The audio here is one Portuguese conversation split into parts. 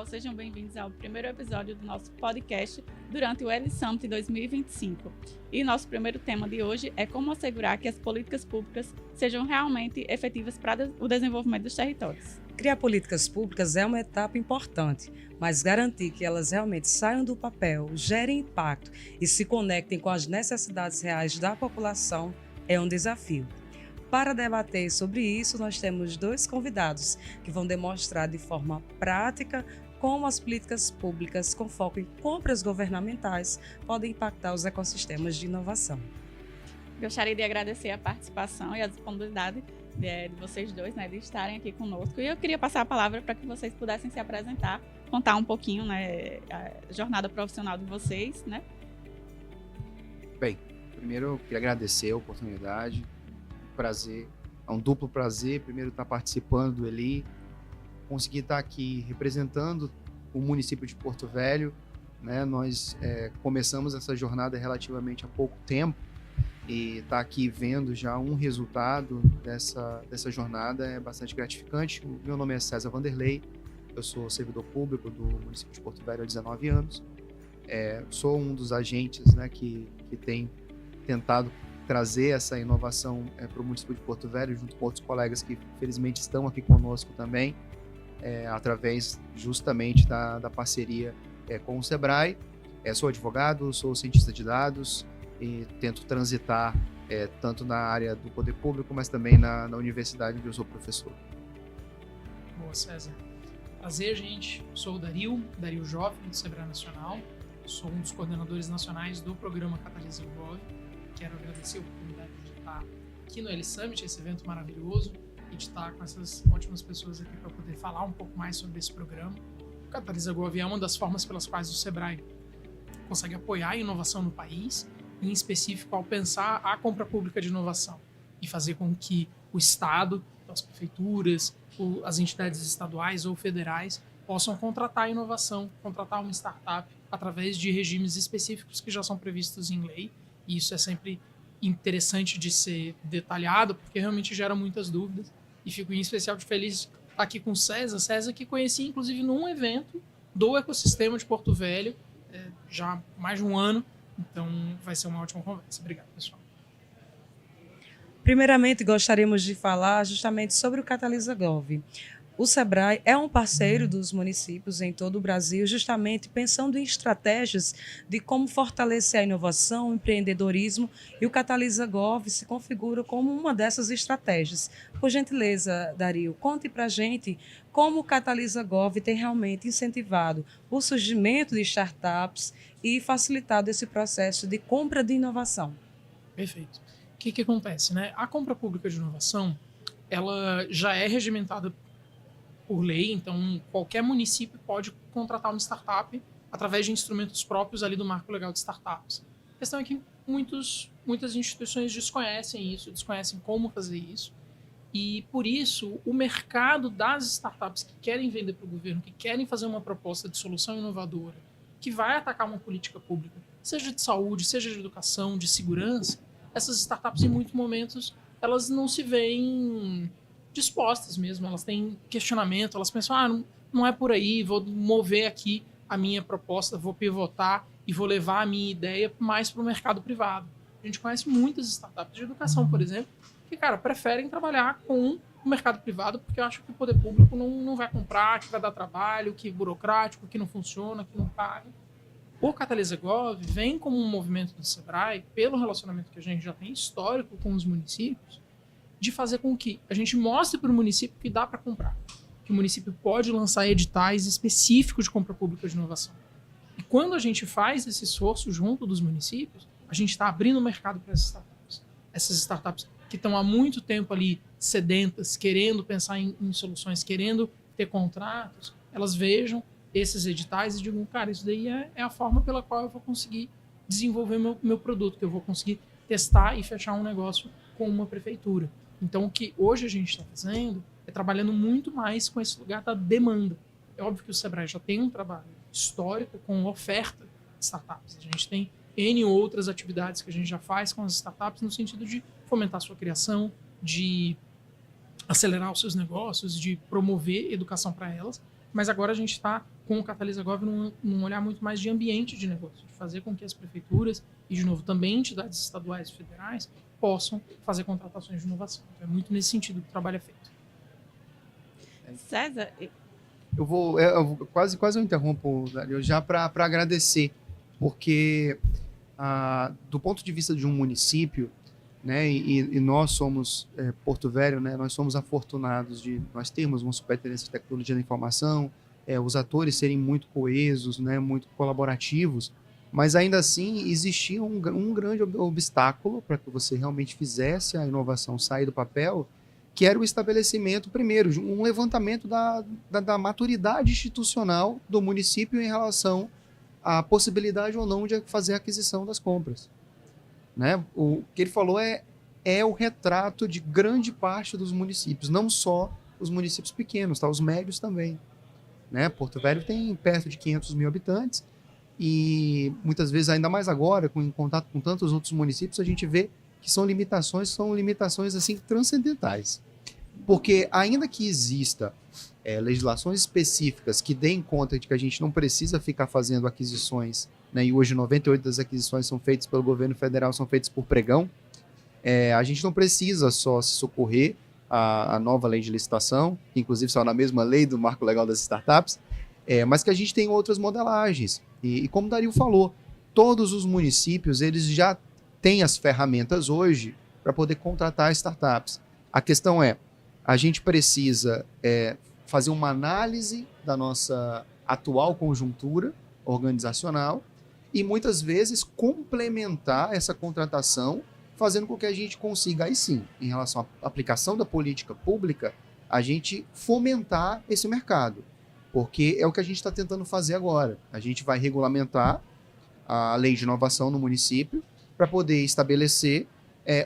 sejam bem-vindos ao primeiro episódio do nosso podcast durante o L Summit 2025. E nosso primeiro tema de hoje é como assegurar que as políticas públicas sejam realmente efetivas para o desenvolvimento dos territórios. Criar políticas públicas é uma etapa importante, mas garantir que elas realmente saiam do papel, gerem impacto e se conectem com as necessidades reais da população é um desafio. Para debater sobre isso, nós temos dois convidados que vão demonstrar de forma prática como as políticas públicas com foco em compras governamentais podem impactar os ecossistemas de inovação. Gostaria de agradecer a participação e a disponibilidade de vocês dois, de estarem aqui conosco. E eu queria passar a palavra para que vocês pudessem se apresentar, contar um pouquinho, a jornada profissional de vocês, Bem, primeiro eu queria agradecer a oportunidade. Prazer, é um duplo prazer, primeiro estar participando do ELI, conseguir estar aqui representando o município de Porto Velho, Nós começamos essa jornada relativamente há pouco tempo e estar aqui vendo já um resultado dessa jornada é bastante gratificante. O meu nome é César Vanderlei, eu sou servidor público do município de Porto Velho há 19 anos, sou um dos agentes que tem tentado trazer essa inovação para o município de Porto Velho, junto com outros colegas que, felizmente, estão aqui conosco também, através justamente da parceria com o Sebrae. Sou advogado, sou cientista de dados e tento transitar tanto na área do poder público, mas também na universidade onde eu sou professor. Boa, César. Prazer, gente. Sou o Dario Jovem, do Sebrae Nacional. Sou um dos coordenadores nacionais do programa Catalisa Gov. Quero agradecer a oportunidade de estar aqui no L Summit, esse evento maravilhoso, e de estar com essas ótimas pessoas aqui para poder falar um pouco mais sobre esse programa. O Catalisa Gov é uma das formas pelas quais o Sebrae consegue apoiar a inovação no país, em específico ao pensar a compra pública de inovação e fazer com que o Estado, as prefeituras, as entidades estaduais ou federais possam contratar a inovação, contratar uma startup através de regimes específicos que já são previstos em lei. E isso é sempre interessante de ser detalhado, porque realmente gera muitas dúvidas. E fico em especial de feliz de estar aqui com o César que conheci inclusive num evento do ecossistema de Porto Velho, já há mais de um ano. Então vai ser uma ótima conversa. Obrigado, pessoal. Primeiramente, gostaríamos de falar justamente sobre o Catalisa Gov. O Sebrae é um parceiro dos municípios em todo o Brasil, justamente pensando em estratégias de como fortalecer a inovação, o empreendedorismo, e o Catalisa Gov se configura como uma dessas estratégias. Por gentileza, Dario, conte para a gente como o Catalisa Gov tem realmente incentivado o surgimento de startups e facilitado esse processo de compra de inovação. Perfeito. O que acontece, A compra pública de inovação, ela já é regimentada por lei, então qualquer município pode contratar uma startup através de instrumentos próprios ali do Marco Legal de Startups. A questão é que muitas instituições desconhecem isso, desconhecem como fazer isso, e por isso o mercado das startups que querem vender para o governo, que querem fazer uma proposta de solução inovadora, que vai atacar uma política pública, seja de saúde, seja de educação, de segurança, essas startups em muitos momentos elas não se veem dispostas mesmo, elas têm questionamento, elas pensam, não é por aí, vou mover aqui a minha proposta, vou pivotar e vou levar a minha ideia mais para o mercado privado. A gente conhece muitas startups de educação, por exemplo, que, preferem trabalhar com o mercado privado porque acham que o poder público não vai comprar, que vai dar trabalho, que é burocrático, que não funciona, que não paga. O Catalisa Gov vem como um movimento do Sebrae, pelo relacionamento que a gente já tem histórico com os municípios, de fazer com que a gente mostre para o município que dá para comprar, que o município pode lançar editais específicos de compra pública de inovação. E quando a gente faz esse esforço junto dos municípios, a gente está abrindo o mercado para essas startups. Essas startups que estão há muito tempo ali sedentas, querendo pensar em soluções, querendo ter contratos, elas vejam esses editais e digam, isso daí é a forma pela qual eu vou conseguir desenvolver meu produto, que eu vou conseguir testar e fechar um negócio com uma prefeitura. Então, o que hoje a gente está fazendo é trabalhando muito mais com esse lugar da demanda. É óbvio que o Sebrae já tem um trabalho histórico com oferta de startups. A gente tem N outras atividades que a gente já faz com as startups no sentido de fomentar a sua criação, de acelerar os seus negócios, de promover educação para elas. Mas agora a gente está com o Catalisa Gov num olhar muito mais de ambiente de negócio, de fazer com que as prefeituras e, de novo, também entidades estaduais e federais possam fazer contratações de inovação. Então, é muito nesse sentido que o trabalho é feito. César, Quase eu interrompo, Dario, já para agradecer, porque do ponto de vista de um município, né, e nós somos Porto Velho, né, nós somos afortunados de nós termos uma superintendência de tecnologia da informação, os atores serem muito coesos, né, muito colaborativos, mas ainda assim existia um grande obstáculo para que você realmente fizesse a inovação sair do papel, que era o estabelecimento, primeiro, um levantamento da maturidade institucional do município em relação à possibilidade ou não de fazer a aquisição das compras. Né? O que ele falou é o retrato de grande parte dos municípios, não só os municípios pequenos, tá? Os médios também. Né? Porto Velho tem perto de 500 mil habitantes e muitas vezes, ainda mais agora, em contato com tantos outros municípios, a gente vê que são limitações assim, transcendentais. Porque ainda que exista legislações específicas que deem conta de que a gente não precisa ficar fazendo aquisições, né, e hoje 98% das aquisições são feitas pelo governo federal, são feitas por pregão, a gente não precisa só se socorrer à nova lei de licitação, que inclusive saiu na mesma lei do Marco Legal das Startups, mas que a gente tem outras modelagens. E como o Dario falou, todos os municípios eles já têm as ferramentas hoje para poder contratar startups. A questão a gente precisa fazer uma análise da nossa atual conjuntura organizacional e muitas vezes complementar essa contratação, fazendo com que a gente consiga, aí sim, em relação à aplicação da política pública, a gente fomentar esse mercado. Porque é o que a gente está tentando fazer agora. A gente vai regulamentar a lei de inovação no município para poder estabelecer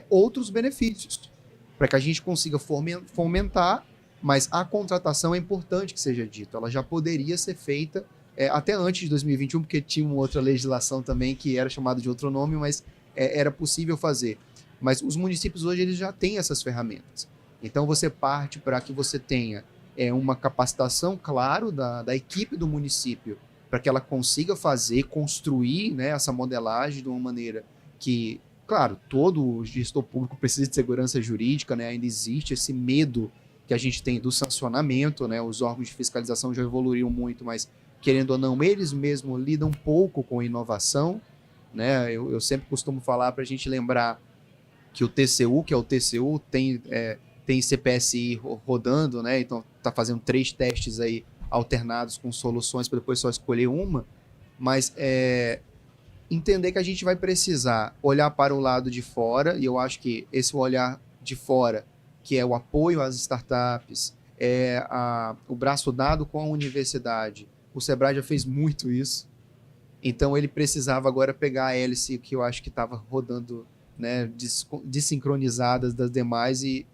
outros benefícios, para que a gente consiga fomentar, mas a contratação é importante que seja dito. Ela já poderia ser feita até antes de 2021, porque tinha uma outra legislação também que era chamada de outro nome, mas era possível fazer. Mas os municípios hoje eles já têm essas ferramentas. Então você parte para que você tenha uma capacitação, claro, da equipe do município, para que ela consiga construir, né, essa modelagem de uma maneira que, claro, todo gestor público precisa de segurança jurídica, né, ainda existe esse medo que a gente tem do sancionamento, né, os órgãos de fiscalização já evoluíram muito, mas, querendo ou não, eles mesmos lidam um pouco com inovação, né, eu sempre costumo falar para a gente lembrar que o TCU, tem CPSI rodando, né? Então está fazendo 3 testes aí alternados com soluções para depois só escolher uma, mas entender que a gente vai precisar olhar para o lado de fora, e eu acho que esse olhar de fora, que é o apoio às startups, o braço dado com a universidade, o Sebrae já fez muito isso, então ele precisava agora pegar a hélice que eu acho que estava rodando, né, desincronizadas das demais e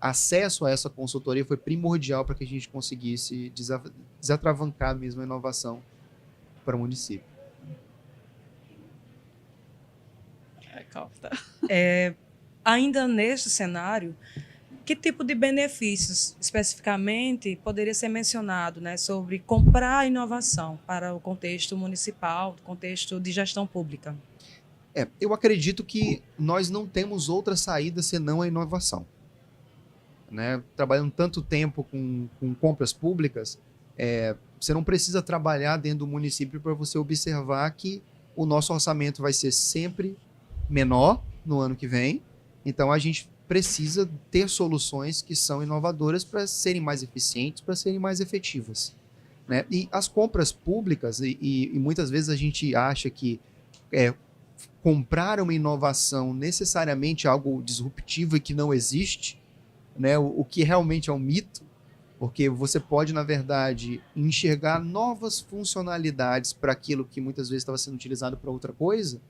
acesso a essa consultoria foi primordial para que a gente conseguisse desatravancar mesmo a inovação para o município. Ainda neste cenário, que tipo de benefícios especificamente poderia ser mencionado, né, sobre comprar inovação para o contexto municipal, contexto de gestão pública? Eu acredito que nós não temos outra saída senão a inovação. Né? Trabalhando tanto tempo com compras públicas, você não precisa trabalhar dentro do município para você observar que o nosso orçamento vai ser sempre menor no ano que vem, então a gente precisa ter soluções que são inovadoras para serem mais eficientes, para serem mais efetivas. Né? E as compras públicas, e muitas vezes a gente acha que comprar uma inovação necessariamente algo disruptivo e que não existe, né? O que realmente é um mito, porque você pode, na verdade, enxergar novas funcionalidades para aquilo que muitas vezes estava sendo utilizado para outra coisa,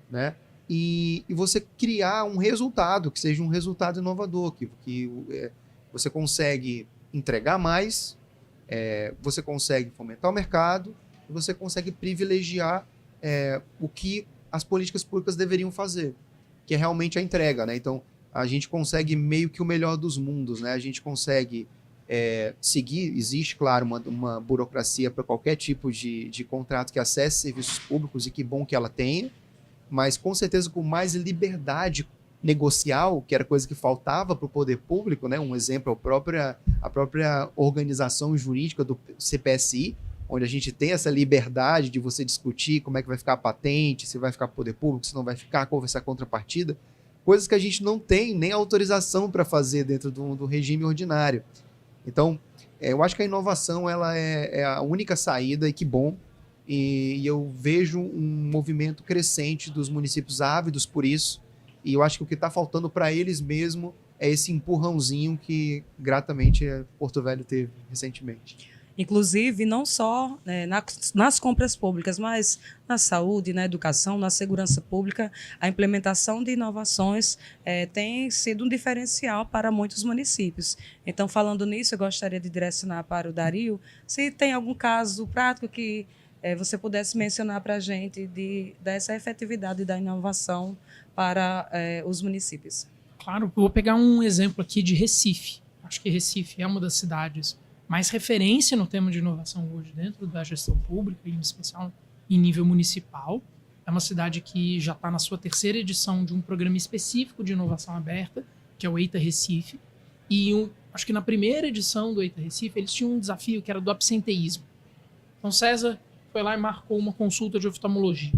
né? E você criar um resultado que seja um resultado inovador, que você consegue entregar mais, você consegue fomentar o mercado, e você consegue privilegiar o que as políticas públicas deveriam fazer, que é realmente a entrega, né? Então, a gente consegue meio que o melhor dos mundos, né? A gente consegue seguir. Existe, claro, uma burocracia para qualquer tipo de contrato que acesse serviços públicos, e que bom que ela tenha, mas com certeza com mais liberdade negocial, que era coisa que faltava para o poder público, né? Um exemplo, a própria organização jurídica do CPSI, onde a gente tem essa liberdade de você discutir como é que vai ficar a patente, se vai ficar poder público, se não vai ficar, qual vai ser a contrapartida, coisas que a gente não tem nem autorização para fazer dentro do regime ordinário. Então, eu acho que a inovação ela é a única saída, e que bom, e eu vejo um movimento crescente dos municípios ávidos por isso, e eu acho que o que está faltando para eles mesmo é esse empurrãozinho que, gratamente, Porto Velho teve recentemente. Inclusive, não só nas compras públicas, mas na saúde, na educação, na segurança pública, a implementação de inovações tem sido um diferencial para muitos municípios. Então, falando nisso, eu gostaria de direcionar para o Dario, se tem algum caso prático que você pudesse mencionar para a gente dessa efetividade da inovação para os municípios. Claro, eu vou pegar um exemplo aqui de Recife. Acho que Recife é uma das cidades mais referência no tema de inovação hoje dentro da gestão pública, em especial em nível municipal. É uma cidade que já está na sua 3ª edição de um programa específico de inovação aberta, que é o EITA Recife. E acho que na primeira edição do EITA Recife, eles tinham um desafio que era do absenteísmo. Então, César foi lá e marcou uma consulta de oftalmologia.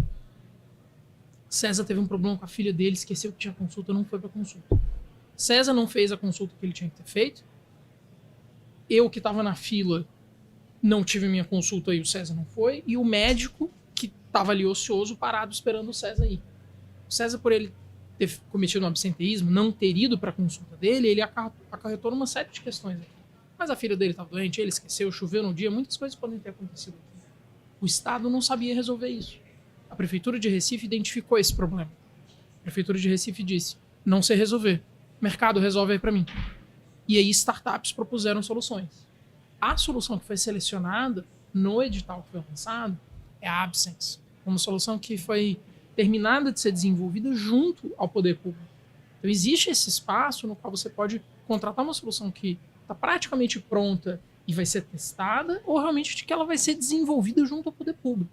César teve um problema com a filha dele, esqueceu que tinha consulta, não foi para consulta. César não fez a consulta que ele tinha que ter feito. Eu, que estava na fila, não tive minha consulta e o César não foi. E o médico, que estava ali ocioso, parado, esperando o César ir. O César, por ele ter cometido um absenteísmo, não ter ido para a consulta dele, ele acarretou numa série de questões aqui. Mas a filha dele estava doente, ele esqueceu, choveu no dia, muitas coisas podem ter acontecido aqui. O Estado não sabia resolver isso. A Prefeitura de Recife identificou esse problema. A Prefeitura de Recife disse, não sei resolver, o mercado resolve aí para mim. E aí startups propuseram soluções. A solução que foi selecionada no edital que foi lançado é a Absence, uma solução que foi terminada de ser desenvolvida junto ao poder público. Então existe esse espaço no qual você pode contratar uma solução que está praticamente pronta e vai ser testada, ou realmente de que ela vai ser desenvolvida junto ao poder público.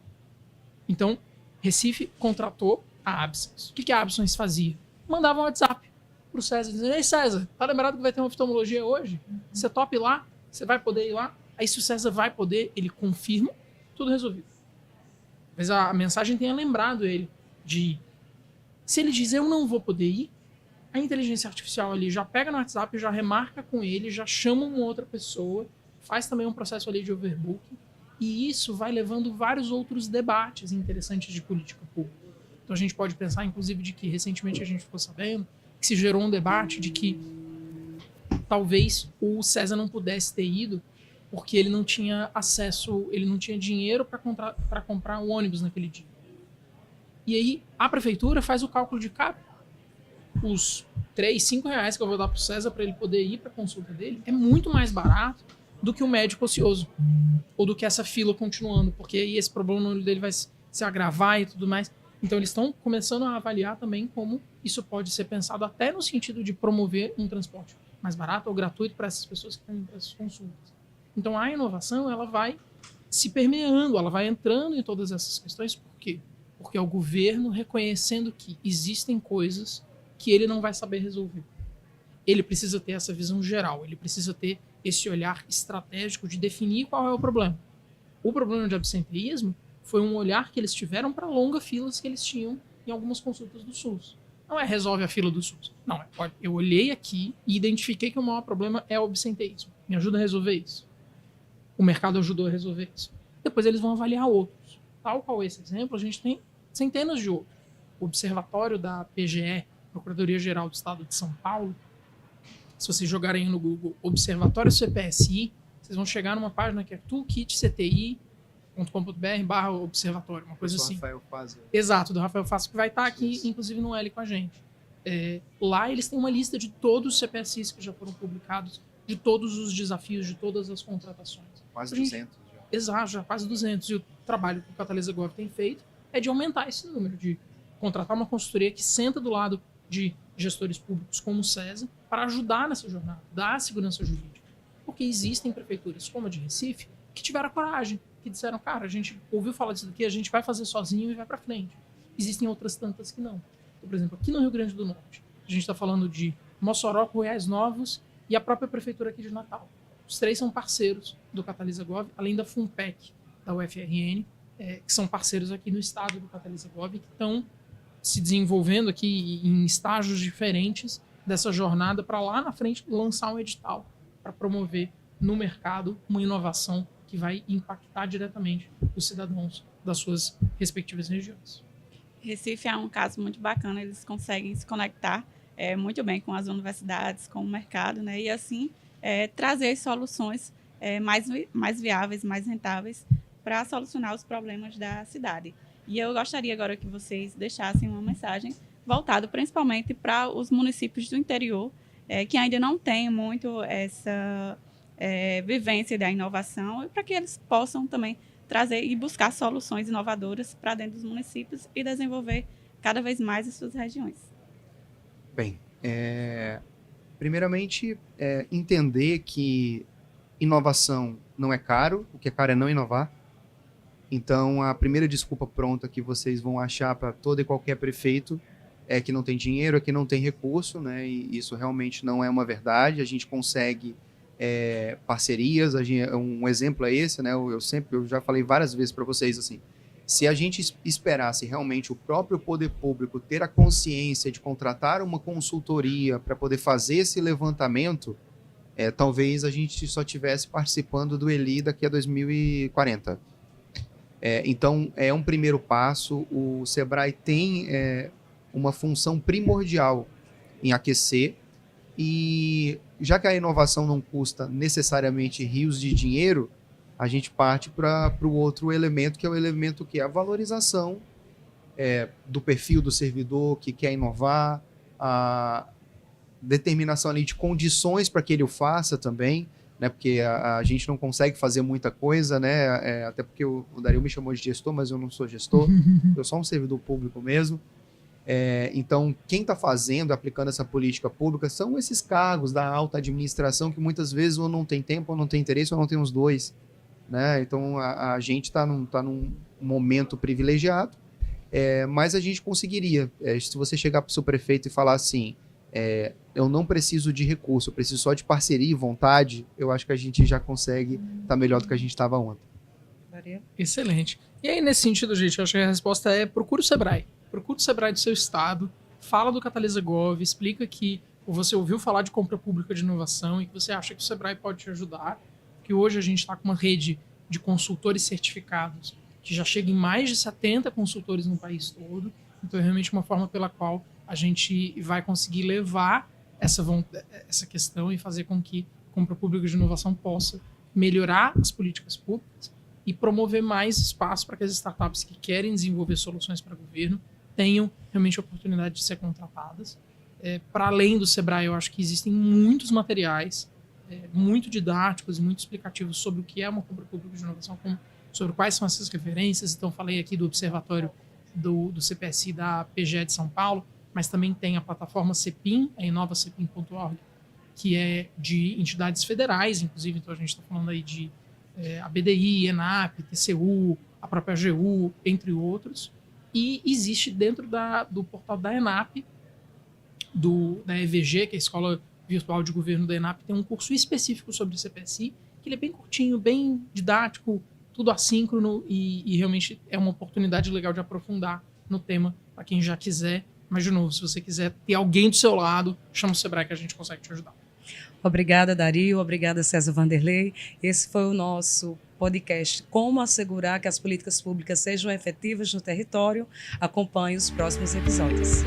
Então, Recife contratou a Absence. O que a Absence fazia? Mandava um WhatsApp pro César, dizendo, ei César, tá lembrado que vai ter uma oftalmologia hoje? Você topa ir lá? Você vai poder ir lá? Aí se o César vai poder, ele confirma, tudo resolvido. Mas a mensagem tenha lembrado ele de ir. Se ele diz, eu não vou poder ir, a inteligência artificial ali já pega no WhatsApp, já remarca com ele, já chama uma outra pessoa, faz também um processo ali de overbooking, e isso vai levando vários outros debates interessantes de política pública. Então a gente pode pensar, inclusive, de que recentemente a gente ficou sabendo que se gerou um debate de que talvez o César não pudesse ter ido porque ele não tinha acesso, ele não tinha dinheiro para comprar um ônibus naquele dia. E aí a prefeitura faz o cálculo de os 3, 5 reais que eu vou dar para o César para ele poder ir para a consulta dele é muito mais barato do que o médico ocioso ou do que essa fila continuando, porque aí esse problema no olho dele vai se agravar e tudo mais. Então eles estão começando a avaliar também como isso pode ser pensado até no sentido de promover um transporte mais barato ou gratuito para essas pessoas que estão indo para essas consultas. Então a inovação ela vai se permeando, ela vai entrando em todas essas questões. Por quê? Porque é o governo reconhecendo que existem coisas que ele não vai saber resolver. Ele precisa ter essa visão geral, ele precisa ter esse olhar estratégico de definir qual é o problema. O problema de absenteísmo foi um olhar que eles tiveram para longas filas que eles tinham em algumas consultas do SUS. Não é resolve a fila do SUS. Não, eu olhei aqui e identifiquei que o maior problema é o absenteísmo. Me ajuda a resolver isso. O mercado ajudou a resolver isso. Depois eles vão avaliar outros. Tal qual esse exemplo, a gente tem centenas de outros. O observatório da PGE, Procuradoria-Geral do Estado de São Paulo, se vocês jogarem no Google Observatório CPSI, vocês vão chegar numa página que é toolkitcti.com.br/observatório, uma coisa assim. Rafael Fazio. Exato, do Rafael Fazio, que vai estar aqui, Isso. inclusive no L com a gente. Lá eles têm uma lista de todos os CPSIs que já foram publicados, de todos os desafios, de todas as contratações. Quase 200 já. Exato, já quase 200. E o trabalho que o Catalisa Gov tem feito é de aumentar esse número, de contratar uma consultoria que senta do lado de gestores públicos como o César para ajudar nessa jornada, dar segurança jurídica. porque existem prefeituras, como a de Recife, que tiveram coragem, que disseram, cara, a gente ouviu falar disso daqui, a gente vai fazer sozinho e vai para frente. Existem outras tantas que não. Então, por exemplo, aqui no Rio Grande do Norte, a gente está falando de Mossoró, Goiás Novos e a própria prefeitura aqui de Natal. Os 3 são parceiros do Catalisa Gov, além da FUNPEC, da UFRN, que são parceiros aqui no estado do Catalisa Gov, que estão se desenvolvendo aqui em estágios diferentes dessa jornada para lá na frente lançar um edital para promover no mercado uma inovação que vai impactar diretamente os cidadãos das suas respectivas regiões. Recife é um caso muito bacana, eles conseguem se conectar muito bem com as universidades, com o mercado, né? E assim trazer soluções mais viáveis, mais rentáveis para solucionar os problemas da cidade. E eu gostaria agora que vocês deixassem uma mensagem voltada principalmente para os municípios do interior, que ainda não têm muito essa vivência da inovação, e para que eles possam também trazer e buscar soluções inovadoras para dentro dos municípios e desenvolver cada vez mais as suas regiões. Bem, primeiramente, entender que inovação não é caro, o que é caro é não inovar. Então, a primeira desculpa pronta que vocês vão achar para todo e qualquer prefeito é que não tem dinheiro, é que não tem recurso, né? E isso realmente não é uma verdade. A gente consegue parcerias, um exemplo é esse, né? Eu já falei várias vezes para vocês, assim, se a gente esperasse realmente o próprio poder público ter a consciência de contratar uma consultoria para poder fazer esse levantamento, talvez a gente só estivesse participando do ELI daqui a 2040. Então, é um primeiro passo. O Sebrae tem uma função primordial em aquecer, e já que a inovação não custa necessariamente rios de dinheiro, a gente parte para o outro elemento, que é o elemento que é a valorização do perfil do servidor que quer inovar, a determinação ali de condições para que ele o faça também, né? Porque a gente não consegue fazer muita coisa, né? Até porque o Dario me chamou de gestor, mas eu não sou gestor, eu sou um servidor público mesmo. Então, quem está fazendo, aplicando essa política pública, são esses cargos da alta administração que muitas vezes ou não tem tempo, ou não tem interesse, ou não tem os dois, né? Então, a gente está num momento privilegiado, mas a gente conseguiria. Se você chegar para o seu prefeito e falar assim, eu não preciso de recurso, eu preciso só de parceria e vontade, eu acho que a gente já consegue estar melhor do que a gente estava ontem. Excelente. E aí, nesse sentido, gente, eu acho que a resposta é: procure o Sebrae. Procure o Sebrae do seu estado, fala do Catalisa Gov, explica que você ouviu falar de compra pública de inovação e que você acha que o Sebrae pode te ajudar, que hoje a gente está com uma rede de consultores certificados que já chega em mais de 70 consultores no país todo. Então, é realmente uma forma pela qual a gente vai conseguir levar essa questão e fazer com que a compra pública de inovação possa melhorar as políticas públicas e promover mais espaço para que as startups que querem desenvolver soluções para o governo tenham realmente a oportunidade de ser contratadas. Para além do Sebrae, eu acho que existem muitos materiais muito didáticos e muito explicativos sobre o que é uma compra pública de inovação, sobre quais são essas referências. Então, falei aqui do observatório do CPSI da PGE de São Paulo, mas também tem a plataforma CEPIM, a inovacepim.org, que é de entidades federais, inclusive. Então, a gente está falando aí de a BDI, ENAP, TCU, a própria AGU, entre outros. E existe dentro do portal da ENAP, da EVG, que é a Escola Virtual de Governo da ENAP, tem um curso específico sobre CPSI, que ele é bem curtinho, bem didático, tudo assíncrono, e realmente é uma oportunidade legal de aprofundar no tema para quem já quiser. Mas, de novo, se você quiser ter alguém do seu lado, chama o Sebrae que a gente consegue te ajudar. Obrigada, Dario. Obrigada, César Vanderlei. Esse foi o nosso podcast Como Assegurar que as Políticas Públicas Sejam Efetivas no Território. Acompanhe os próximos episódios.